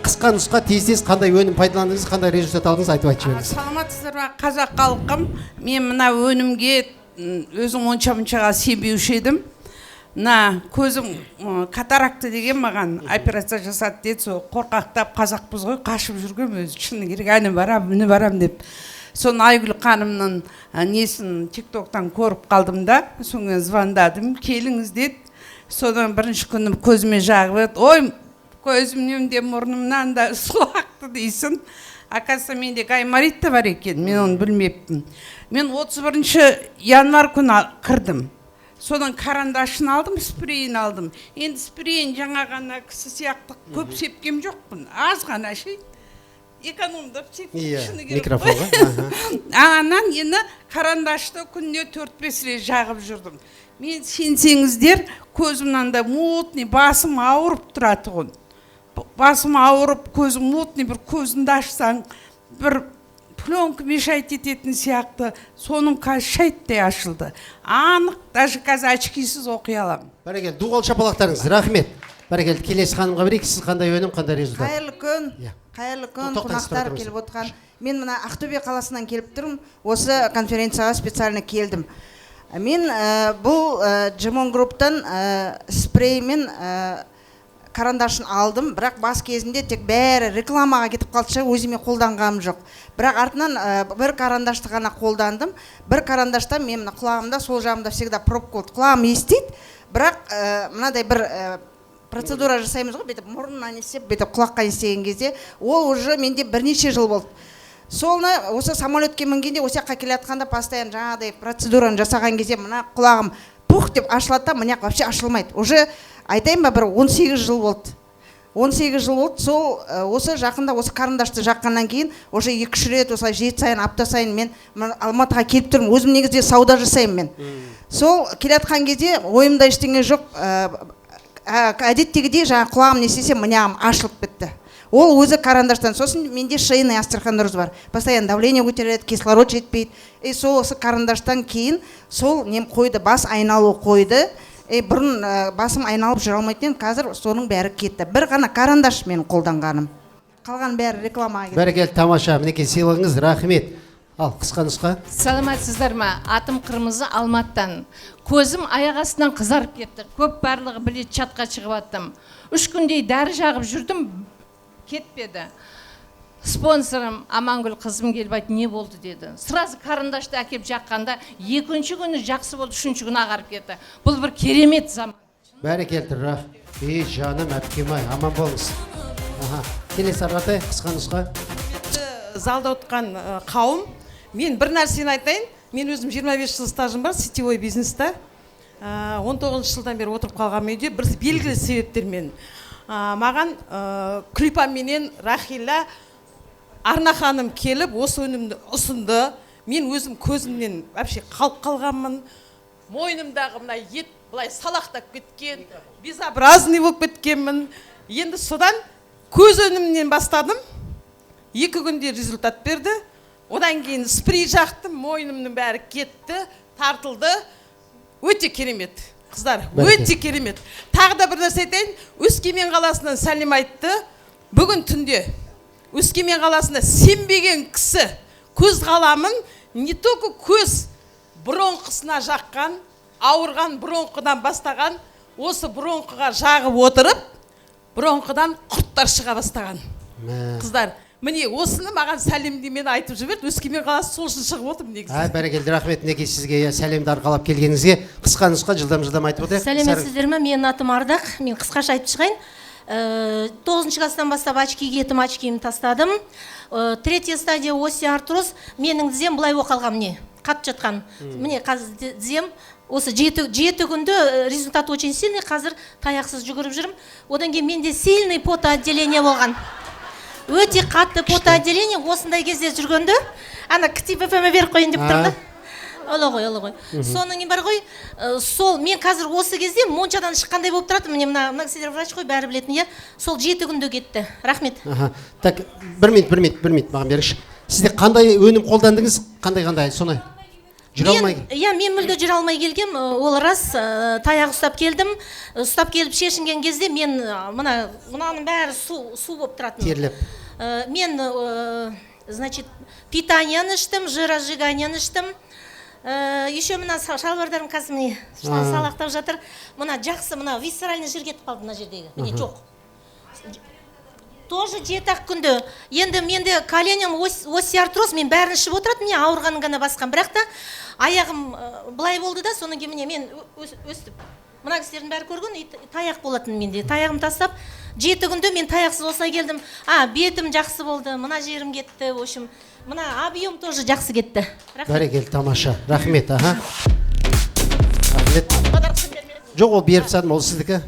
қысқа нұсқа тез қандай өнім пайдаландыңыз, қандай результат алдыңыз айтып айтып жіберіңіз. Саламатсыздар ма, қазақ халқым? Мен мына өнімге өзім онша-мұншаға сенбеуші едім. Мына көзім катаракты деген маған операция жасады деді, сол қорқақтап қазақпыз ғой, қашып жүргем өзі шыны керек, әні барам деп. Соны Айгүл ханымның несін тиктоктан көріп қалдым да, соңын звондадым, келіңіз деді. Содан бірінші күні көзіме жағып, ой, көзімнен де мұрнымнан да су ақты дейсін. Оказывается, менде гайморит та бар екен, мен оны білмеппін. Мен 31 январ күні кірдім. Содан карандашын алдым, спрейін алдым. Енді спрейін жаңа ғана кісі сияқты көп сепкем жоқпын, аз ғана ше. Экономдап сепкем микрофонға. Анан енді карандашты күніне 4-5 рет жағып жүрдім. Мен сенсеңіздер, көзімнен да мутный, басым ауырып тұрады ғой. Басым ауырып, көзім мутный, бір көзіңді ашсаң, бір пленка мешать ететін сияқты, соның шайттай ашылды. Анық, даже қазір очкисіз оқи аламын. Бәрекелді, дуғал шапалақтарыңыз, рахмет. Бәрекелді, келесі ханымға берейік, сіз қандай өнім, қандай результат? Қайырлы күн, қонақтар келіп отырған. Мен мына Ақтөбе қаласынан келіп тұрмын, осы конференцияға специально келдім. Мен бұл Джимон Групптан спрей мен карандашын алдым, бірақ бас кезінде тек бәрі рекламаға кетіп қалды, өзіме қолданғаным жоқ. Бірақ артынан бір карандашты ғана қолдандым. Бір карандаштан мен құлағымда, сол жағымда всегда пробка болды. Құлағым естиді, бірақ мынадай бір процедура жасаймыз ғой, бетіп мұрнына несеп, бетіп құлаққа естеген кезде, ол уже менде бірнеше жыл болды. Солны осы самолетке мінгенде, осы жаққа келе жатқанда постоянно жаңағыдай процедураны жасаған кезде мына құлағым пух деп ашылады да, мына вообще ашылмайды. Уже айтайын ба, бір 18 жыл болды. 18 жыл болды. Сол осы жақында осы карандашты жаққаннан кейін уже 2-3 рет осылай жеті сайын, апта сайын мен Алматыға келіп тұрмын. Өзім негізде сауда жасаймын мен. Сол келе жатқан кезде ойымда ештеңе жоқ. Әдеттегідей жаңа құлағым несесе мынағым ашылып бітті. Ол өзі карандаштан. Сосын менде шейный остеохондроз бар. Постоянно давление көтереді, кислород жетпейді. Сол осы карандаштан кейін сол нем қойды, бас айналу қойды. Бұрын басым айналып жүре алмайтын, қазір соның бәрі кетті. Бір ғана карандаш мен қолданғаным. Қалған бәрі рекламаға кетті. Бәрекелді, тамаша. Мінекей сыйлығыңыз, рахмет. Ал, қысқа нұсқа. Саламатсыздар ма? Атым Қырмызы, Алматтан. Көзім аяқ астынан қызарып кетті. Көп барлығы білет чатқа шығып аттым. 3 күндей дәрі жағып жүрдім, кетпеді. Спонсорым Амангүл қызым келіп айтты, не болды деді. Сразу карандашты әкеп жаққанда, 2-ші күні жақсы болды, 3-ші күні ағарып кетті. Бұл бір керемет заман. Бәрекелді, жаным, әпкем-ай, аман болыңыз. Келесі Арғатай, қысқа нұсқа. Залда отқан қауым, мен бір нәрсені айтайын. Мен өзім 25 жыл стажым бар сетевой бизнесте. 19 жылдан бері отырып қалған үйде бір белгілі себептермен маған Күлипа менен Рахила Арна ханым келіп осы өнімді ұсынды. Мен өзім көзімнен вообще қалып қалғанмын. Мойнымдағы мына ет былай салақтап кеткен, безобразный болып кеткенмін. Енді содан көз өнімінен бастадым. 2 күнде результат берді. Одан кейін спрей жақтым, мойнымның бәрі кетті, тартылды. Өте керемет. Қыздар, өте керемет. Тағы да бір нәрсе айтайын, Өскемен қаласынан сәлем айтты. Бүгін түнде Өскемен қаласында сенбеген кісі көз қаламын, не только көз бронқысына жаққан, ауырған бронқыдан бастаған, осы бронқыға жағып отырып, бронқыдан құрттар шыға бастаған. Қыздар, міне осыны маған сәлемдемен айтып жіберді. Өскемен қаласы сол үшін шығып отырмын негізі. Бәрекелді, рахмет. Неге сізге сәлемді арқалап келгеніңізге. Қысқа нұсқа жылдам айтып отырайық. Сәлеметсіздер ме? Менің атым Ардақ. Мен қысқаша айтып шығайын. 9-шы класстан бастап очки киетім, очкиімді тастадым. 3-я стадия остеоартроз. Менің тізем былай оқалған, міне, қатып жатқан. Міне қазір тізем осы 7 күнді результат очень сильный. Қазір таяқсыз жүгіріп жүрім. Одан кейін менде сильный потоотделение болған. Өте қатты потоотделение, осындай кезде жүргенді, ана ктип ФМ беріп қойын деп тұрды. Ола ғой. Соның бар ғой, сол мен қазір осы кезде моншадан шыққандай болып тұрады. Міне мына кісілер врач қой, бәрі білетін, сол 7 күнде кетті. Рахмет. Так, бір минут, маған беріңізші. Сізде қандай өнім қолдандыңыз? Қандай, соны? жүре алмай. Иә, мен мүлде жүре алмай келгем, ол рас. Таяқ ұстап келдім. Ұстап келіп шешінген кезде мен мынаның бәрі су болып тұратын. Терлеп. Мен, значит, питанияны іштім, жиросжиганияны іштім. Еще мына шалбардарым қазір міне салақтап жатыр. Мына жақсы, мына висцеральный жир кетіп қалды мына жердегі. Міне жоқ. Тоже жетақ күнді. Енді менде коленім остеоартроз, мен бәрін ішіп отырады, мен ауырғанын ғана басқан. Бірақ та аяғым былай болды да, соның кейін мен өстіп. Мына кісілердің бәрі көрген, таяқ болатын менде. Таяғым тастап, 7 күнді мен таяқсыз осылай келдім. Бетім жақсы болды, мына жерім кетті, в общем, мына объем тоже жақсы кетті. Бәрекелді, тамаша. Рахмет, аха. Рахмет. Жоқ, ол беріп садым, ол сіздікі.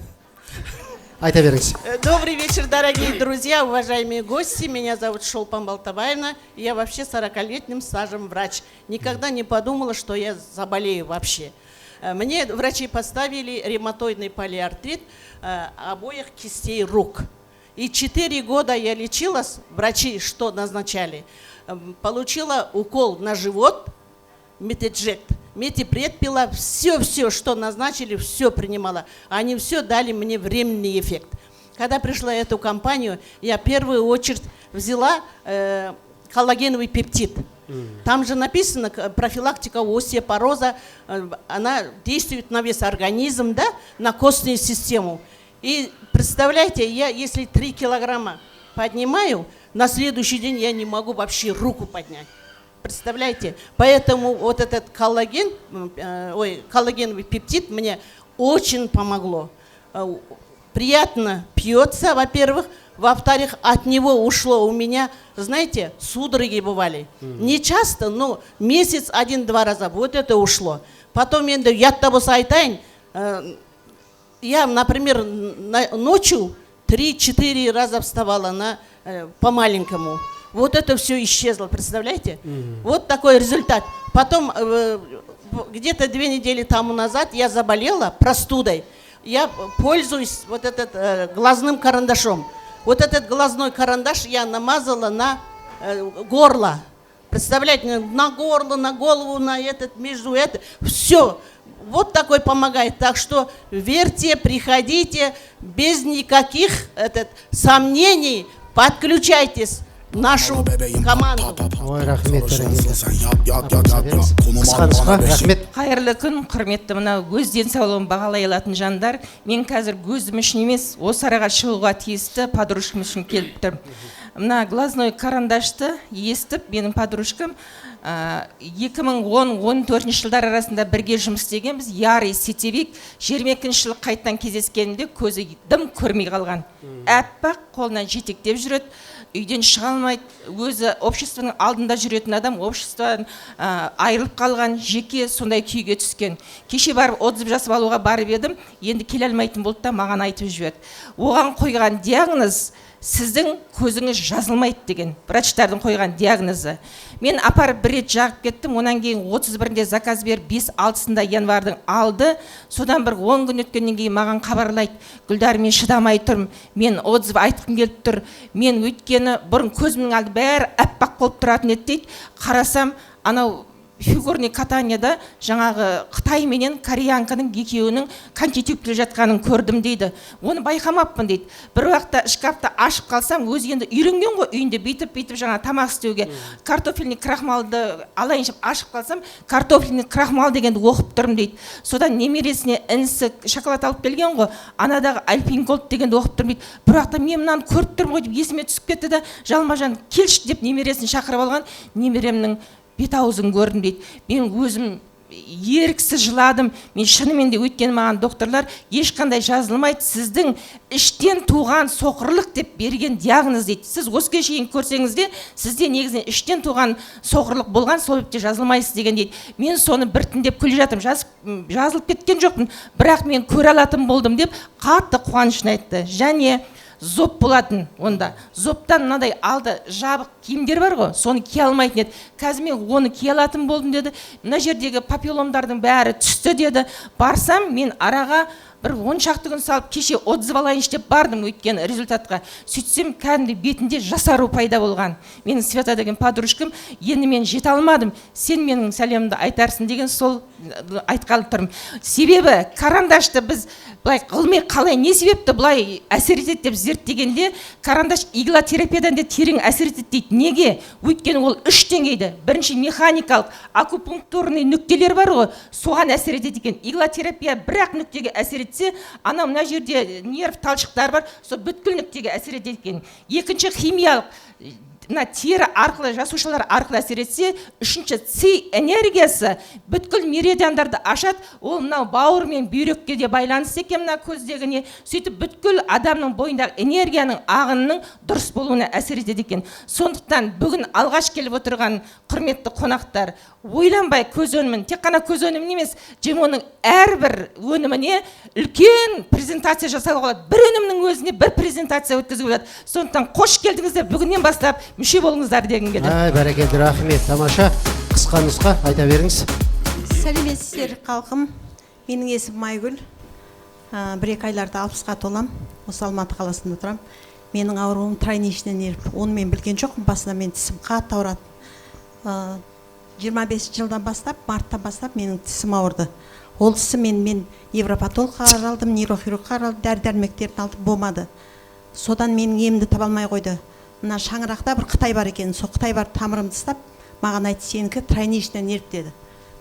Айта беріңіз. Добрый вечер, дорогие друзья, уважаемые гости. Меня зовут Шолпан Балтабаевна. Я вообще 40-летним стажем врач. Никогда не подумала, что я заболею вообще. Мне врачи поставили ревматоидный полиартрит обоих кистей рук. И 4 года я лечилась, врачи что назначали? Получила укол на живот, метеджект. Метипред пила, все, что назначили, все принимала. Они все дали мне временный эффект. Когда пришла эту компанию, я в первую очередь взяла коллагеновый пептид. Там же написано профилактика остеопороза, она действует на весь организм, да, на костную систему. И представляете, я если 3 килограмма поднимаю, на следующий день я не могу вообще руку поднять. Представляете? Поэтому вот этот коллагеновый пептид мне очень помогло. Приятно пьется, во-первых. Во-вторых, от него ушло у меня, знаете, судороги бывали. Не часто, но месяц 1-2 раза. Вот это ушло. Потом я например, ночью 3-4 раза вставала по-маленькому. Вот это все исчезло, представляете? Вот такой результат. Потом, где-то 2 недели тому назад я заболела простудой. Я пользуюсь вот этот глазным карандашом. Вот этот глазной карандаш я намазала на горло. Представляете, на горло, на голову, на между это. Все. Вот такой помогает. Так что верьте, приходите, без никаких сомнений, подключайтесь. Нашу команду. Ой, рахмет, рахмет. Қайырлы күн, құрметті мына өз денсаулығын бағалай алатын жандар. Мен қазір көзім үшін емес, осы араға шығуға тиісті подружкам үшін келіп тұрмын. Мына глазной карандашты естіп, менің подружкам 2010-14 жылдар арасында бірге жұмыс істегенбіз. Ярый сетевик 22 жылы қайтадан кездескенімде көзі дым көрмей қалған. Әппақ қолынан жетектеп жүреді. Үйден шыға алмайды, өзі обществоның алдында жүретін адам, обществодан айырылып қалған, жеке сондай күйге түскен. Кеше барып отзыв жасап алуға барып едім, енді келе алмайтын болды да маған айтып жіберді. Оған қойған диагноз сіздің көзіңіз жазылмайды деген, врачтардың қойған диагнозы. Мен апарып 1 рет жағып кеттім, онан кейін 31-де заказ беріп 5-6-сында январдың алды. Содан бір 10 күн өткеннен кейін маған хабарлайды: Гүлдар, мен шыдамай тұрмын, мен отзыв айтқым келіп тұр. Мен өйткені бұрын көзімнің алды бәрі әппақ болып тұратын еді дейді. Қарасам, анау фигурный катанияда жаңағы Қытай менен кореянканың екеуінің контетип келе жатқанын көрдім дейді. Оны байқамаппын дейді. Бір уақытта шкафты ашып қалсам, өзі енді үйренген ғой үйінде бүйтіп жаңа тамақ істеуге. Картофельный крахмалды алайыншып ашып қалсам, картофельный крахмал дегенді оқып тұрмын дейді. Содан немересіне інісі шоколад алып келген ғой, анадағы альпинголд дегенді оқып тұрмын дейді. Бір уақытта мен мынаны көріп тұрмын ғой деп есіме түсіп кетті да, жалма-жан келші деп немересін шақырып алған. Немеремнің бет аузын көрдім дейді. Мен өзім еріксіз жыладым. Мен шынымен де өйткені маған докторлар ешқандай жазылмайды, сіздің іштен туған соқырлық деп берген диагноз дейді. Сіз осыға шейін көрсеңіз де, сізде негізінен іштен туған соқырлық болған, сол себепті жазылмайсыз деген дейді. Мен соны біртіндеп келе жатырмын. Жазылып кеткен жоқпын, бірақ мен көре алатын болдым деп қатты қуанышын айтты. Және зоп болатын онда. Зоптан мынадай алды жабық киімдер бар ғой, соны кие алмайтын еді. Қазір мен оны кие алатын болдым деді. Мына жердегі папилломдардың бәрі түсті деді. Барсам, мен араға бір 10 шақты күн салып кеше отзыв алайыншы деп бардым өйткені результатқа. Сөйтсем кәдімгі бетінде жасару пайда болған. Менің Света деген подружкам, енді мен жете алмадым, сен менің сәлемімді айтарсың деген сол айтқалы тұрмын. Себебі карандашты біз былай ғылыми қалай не себепті былай әсер етеді деп зерттегенде, карандаш иглотерапиядан да терең әсер етеді дейді. Неге? Өйткені ол 3 деңгейді. Бірінші механикалық акупунктурный нүктелер бар ғой, соған әсер етеді екен. Иглотерапия бір-ақ нүктеге әсер етсе, ана мына жерде нерв талшықтар бар, сол бүткіл нүктеге әсер етеді екен. Екінші химиялық мына тері арқылы, жасушалар арқылы әсер етсе, үшінші ци энергиясы бүткіл меридиандарды ашады, ол мынау бауыр мен бүйрекке де байланысты екен мына көздегіне. Сөйтіп бүткіл адамның бойындағы энергияның ағынының дұрыс болуына әсер етеді екен. Сондықтан бүгін алғаш келіп отырған құрметті қонақтар, ойланбай көз өнімін, тек қана көз өнімін емес, Джимоның әрбір өніміне үлкен презентация жасауға болады. Бір өнімнің өзіне бір презентация өткізуге болады. Сондықтан қош келдіңіздер, бүгіннен бастап мүше болыңыздар дегім келді. Бәрекелді, рахмет. Тамаша. Қысқа нұсқа айта беріңіз. Сәлеметсіздер халқым. Менің есімім Майгүл. 1-2 айларда 60-ға толам. Осы Алматы қаласында тұрам. Менің ауруым тройничный нерв. Оны мен білген жоқпын. Басында мен тісім қатты ауырады. 25 жылдан бастап, марттан бастап менің тісім ауырды. Ол тісім мен невропатологқа қаралдым, нейрохирургқа қаралдым, дәрі-дәрмектерін алдым, болмады. Содан менің емді таба алмай қойды. Мына шаңырақта бір Қытай бар екен. Сол Қытай бар тамырымды ұстап, маған айтты, сенікі тройничный нерв деді.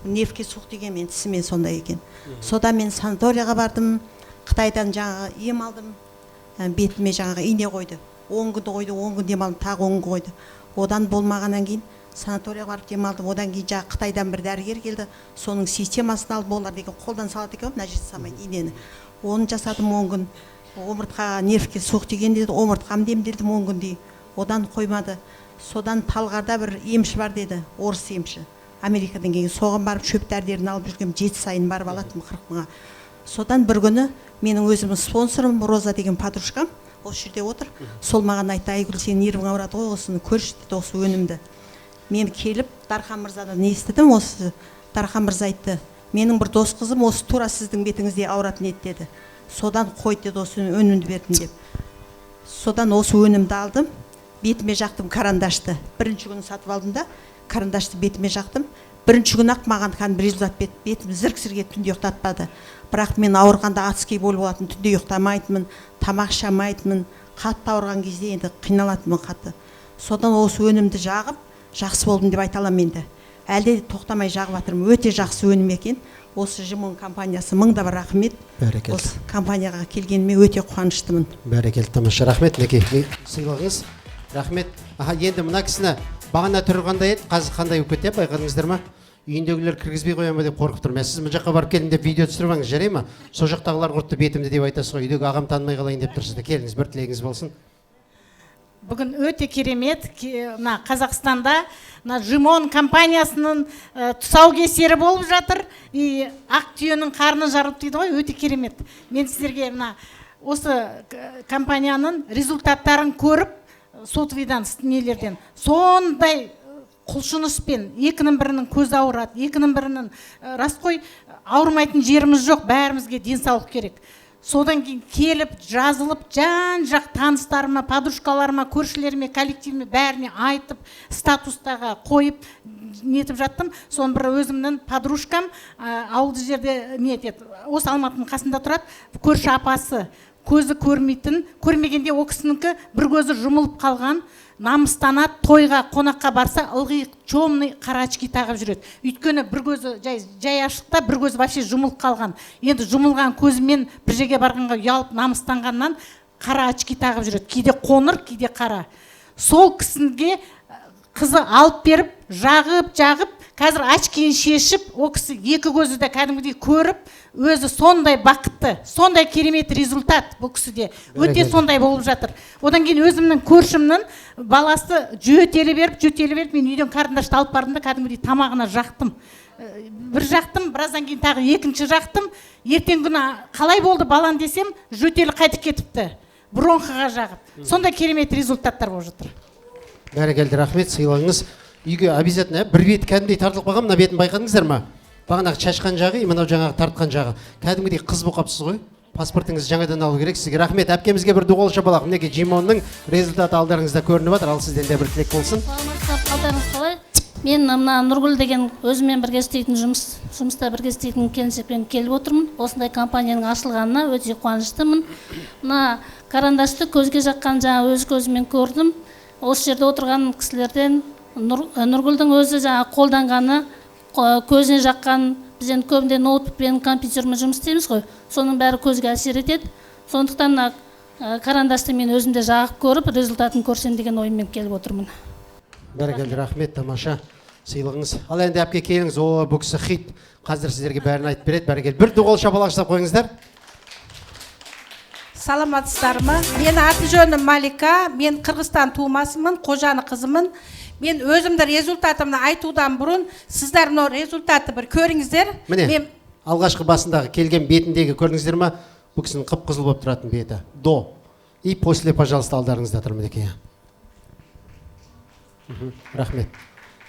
Нервке суық деген мен тісімен сондай екен. Содан мен санаторияға бардым, Қытайдан жаңағы ем алдым, бетіме жаңағы ине қойды. 10 күнді қойды, 10 күн дем алдым, тағы 10 күн қойды. Одан болмағаннан кейін санаторияға барып дем алдым. Одан кейін жаңағы Қытайдан бір дәрігер келді, соның системасын алып, олар деген қолдан салады екен, мына жерде салмайды инені. Оны жасадым 10 күн. Омыртқаға нервке суық деген деді, омыртқам демделдім 10 күндей. Одан қоймады. Содан Талғарда бір емші бар деді, орыс емші. Америкадан келген, соған барып шөп дәрілерін алып жүргем, 7 сайын барып алатым 40 мыңға. Содан бір күні менің өзімнің спонсорым Роза деген подружкам осы жерде отыр. Сол маған айтты, Айгүл, сен нервің ауырады ғой, осыны көрші деді, осы өнімді. Мен келіп Дархан мырзадан естідім, осы Дархан мырза айтты, менің бір дос қызым осы тура сіздің бетіңізде ауыратын еді деді. Содан қой деді, осы өнімді бердім деп. Содан осы өнімді алдым, бетіме жақтым карандашты. Бірінші күні сатып алдым да, карандашты бетіме жақтым. Бірінші күні-ақ маған кәдімгі результат берді. Бетім зірк-зірге түнде ұйықтатпады. Бірақ мен ауырғанда адский болып болатын, түнде ұйықтамайтынмын, тамақ ішемейтінмін. Қатты ауырған кезде енді қиналатынмын қатты. Содан осы өнімді жағып, жақсы болдым деп айта аламын енді. Әлде тоқтамай жағып жатырмын. Өте жақсы өнім екен. Осы Жимон компаниясы 1000 да бір рахмет. Осы компанияға келгеніме өте қуаныштымын. Бәрекелді, тамаша. Рахмет, Неке. Сыйлығыңыз. Рахмет. Енді мына кісіні бағана тұрғандай еді, қазір қандай болып кетті, байқадыңыздар ма? Үйіндегілер кіргізбей қоя ма деп қорқып тұрмын. Сіз мына жаққа барып келдім деп видео түсіріп алыңыз, жарай ма? Сол жақтағылар құртты бетімді деп айтасыз ғой. Үйдегі ағам танымай қалайын деп тұрсыз. Келіңіз, бір тілегіңіз болсын. Бүгін өте керемет, Қазақстанда Жимон компаниясының тұсаукесері болып жатыр. Ақ түйенің қарны жарылып дейді ғой, өте керемет. Мен сіздерге осы компанияның результаттарын көріп, сотовыйдан, нелерден сондай құлшыныспен, екінің бірінің көзі ауырады, екінің бірінің рас қой, ауырмайтын жеріміз жоқ, бәрімізге денсаулық керек. Содан кейін келіп, жазылып, жан-жақ таныстарыма, подружкаларыма, көршілеріме, коллективіме бәріне айтып, статустаға қойып, нетіп жаттым. Соны бір өзімнің подружкам ауылды жерде нетеді, осы Алматының қасында тұрады, көрші апасы, көзі көрмейтін, көрмегенде о кісінікі бір көзі жұмылып қалған, намыстанады, тойға, қонаққа барса, ылғи чомный қара очки тағып жүреді. Өйткені бір көзі жай ашықта, бір көзі вообще жұмылып қалған. Енді жұмылған көзімен бір жерге барғанға ұялып, намыстанғаннан қара очки тағып жүреді. Кейде қоңыр, кейде қара. Сол кісіге қызы алып беріп, жағып, қазір очкиін шешіп, о кісі екі көзі де кәдімгідей көріп, өзі сондай бақытты, сондай керемет результат бұл кісіде. Өте сондай болып жатыр. Одан кейін өзімнің көршімнің баласы жөтелі беріп, мен үйден қарындашты алып бардым да кәдімгідей тамағына жақтым. Бір жақтым, біраздан кейін тағы екінші жақтым. Ертең күні қалай болды балан десем, жөтелі қайтып кетіпті. Бронхыға жағып. Сондай керемет результаттар болып жатыр. Бәрекелді, рахмет, сыйлығыңыз. Үйге обязательно бір бет кәдімгідей тартылып қалған, мына бетін байқадыңыздар ма? Бағанағы шашқан жағы, мынау жаңағы тартқан жағы. Кәдімгідей қыз болып қалыпсыз ғой. паспортыңызды жаңадан алу керек. Сізге рахмет. Әпкемізге бір дуғал шапалақ. Мінекей Жимонның результаты алдарыңызда көрініп жатыр. Ал сізден де бір тілек болсын. Қалдарыңыз қалай? Мен мына Нұргүл деген өзімен бірге істейтін жұмыста бірге істейтін келіншекпен келіп отырмын. Осындай компанияның ашылғанына өте қуаныштымын. Мына карандашты көзге жаққан жаңа өз көзіммен көрдім. Осы жерде отырған кісілерден Нұргүлдің өзі жаңа қолданғаны, көзіне жаққан, біз енді көбінде ноутбукпен, компьютермен жұмыс істейміз ғой. Соның бәрі көзге әсер етеді. Сондықтан карандашты мен өзімде жағып көріп, результатын көрсем деген ойыммен келіп отырмын. Бәрекелді, рахмет, тамаша сыйлығыңыз. Ал енді әпке келіңіз, бұл кісі хит. Қазір сіздерге бәрін айтып береді. Бәрекелді. Бір дуғал шапалақ жасап қойыңыздар. Саламатсыздар ма? Мен аты жөнім Малика, мен Қырғызстан туылмасымын, қожаны қызымын. Мен өзімді результатымны айтудан бұрын сіздер результаты бір көріңіздер. Міне, алғашқы басындағы келген бетіндегі көріңіздер ма? Бұл кісінің қып-қызыл болып тұратын беті. До. И после, пожалуйста, алдарыңызда тұр мінекей. Рахмет.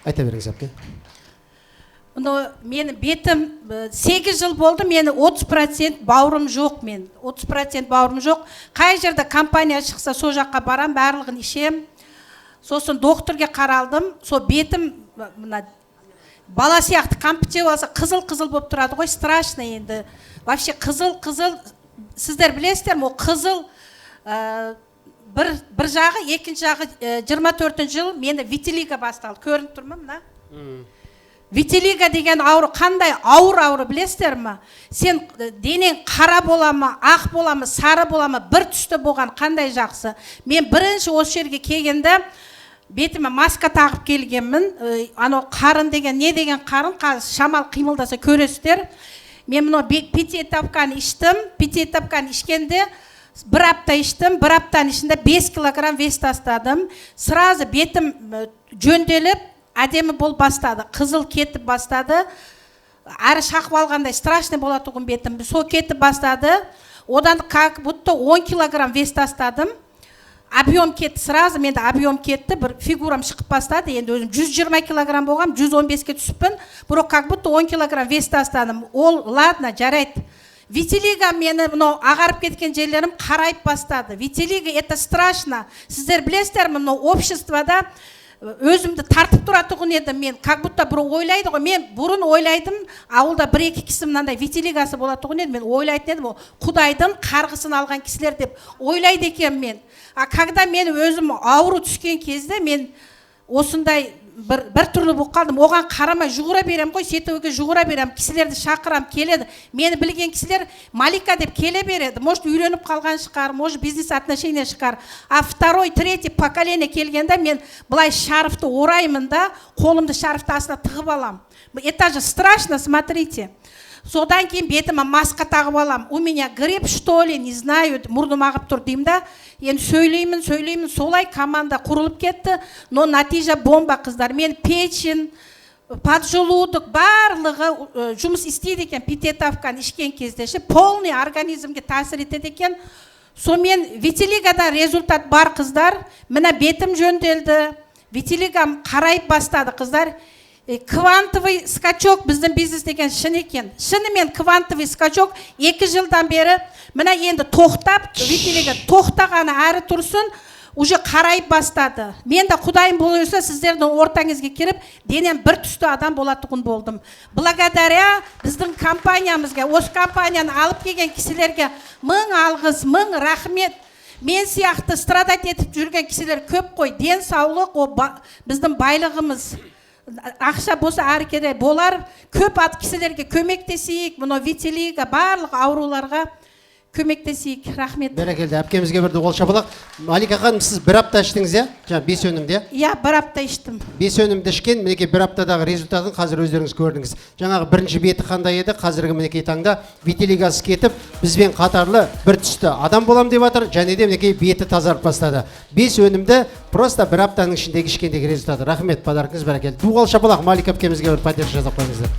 Айта беріңіз әпке. Менің бетім 8 жыл болды, мені 30% бауырым жоқ мен. 30% бауырым жоқ. Қай жерде компания шықса, со жаққа барам, барлығын ішем. Сосын докторге қаралдым, со бетім бала сияқты қампытше болса қызыл-қызыл болып тұрады ғой, страшно енді. Вообще қызыл-қызыл, сіздер білесіздер ме, қызыл бір жағы, екінші жағы 24 жыл мені витилиго басталды. Көрініп тұрмын, мына? Витилиго деген ауру қандай ауыр білесіздер ме? Сен денең қара бола ма, ақ бола ма, сары бола ма, бір түсті болған қандай жақсы. Мен бірінші осы жерге келгенде бетіме маска тағып келгенмін. Анау қарын деген, не деген қарын, шамал қимылдаса көресіздер. Мен мұны пятиэтапканы іштім. Пятиэтапканы ішкенде бір апта іштім. Бір аптаның ішінде 5 килограмм вес тастадым. Сразу бетім жөнделіп, әдемі бол бастады. Қызыл кетіп бастады. Әрі шақып алғандай страшный болады тұғын бетім. Сол кетіп бастады. Одан как будто 10 килограмм вес тастадым. Объем кетті, сразу менде объем кетті, бір фигурам шығып бастады. Енді өзім 120 килограмм болғам, 115-ке түсіппін. Бірақ как будто 10 килограмм вес тастадым. Ол, ладно, жарайды. Витилиго мені ағарып кеткен жерлерім қарайып бастады. Витилиго это страшно. Сіздер білесіздер, обществода өзімді тартып тұратұғын едім мен, как будто бір ойлайды ғой, мен бұрын ойлайдым, ауылда бір-екі кісі мынандай витилигасы болатұғын едім, мен ойлайтын едім, Құдайдың қарғысын алған кісілер деп ойлайды екен мен. А когда мен өзім ауру түскен кезде мен осындай бір түрлі болып қалдым, оған қарамай жүгіре берем ғой, сетеуге жүгіре берем, кісілерді шақырам, келеді. Мені білген кісілер Малика деп келе береді. Может, үйленіп қалған шығар, может, бизнес отношения шығар. А второй, третий поколение келгенде мен былай шарфты ораймын да, қолымды шарфты астына тығып алам. Это же страшно, смотрите. Содан кейін бетіме маска тағып алам. У меня грипп, что ли, не знаю, мұрным ағып тұр деймін да. Енді сөйлеймін, солай команда құрылып кетті. Но натижа бомба, қыздар. Мен печень, поджелудок, барлығы жұмыс істейді екен, пятиэтапканы ішкен кезде. Полный организмге тәсір етеді екен. Сонымен витилигодан результат бар, қыздар. Мына бетім жөнделді. Витилигом қарайып бастады, қыздар. Квантовый скачок біздің бизнес деген шын екен. Шынымен квантовый скачок 2 жылдан бері мына енді тоқтап, витилиго тоқтағаны әрі тұрсын, уже қарайып бастады. Мен де Құдайым болса сіздердің ортаңызға келіп, денем бір түсті адам болатұғын болдым. Благодаря біздің компаниямызға, осы компанияны алып келген кісілерге мың алғыс, мың рахмет. Мен сияқты страдать етіп жүрген кісілер көп қой. Денсаулық, біздің байлығымыз. Ақша болса әрі керек болар. Көп кісілерге көмектесейік, мұны витилиго, барлық ауруларға көмектесейік. Рахмет. Бәрекелді, әпкемізге бірді қол шапалақ. Малика ханым, сіз бір апта іштіңіз, иә? Жаңа 5 өнімде? Иә, бір апта іштім. 5 өнімді ішкен, мінекей бір аптадағы результатын қазір өздеріңіз көрдіңіз. Жаңағы бірінші беті қандай еді, қазіргі мінекей таңда витилигосы кетіп, бізбен қатарлы бір түсті адам болам деп жатыр, және де мінекей беті тазарып бастады. 5 өнімді просто бір аптаның ішіндегі ішкендегі результаты. Рахмет, подаркыңыз бәрекелді. Дуғал шапалақ, Малика әпкемізге бір пәтер жасап қойыңыздар.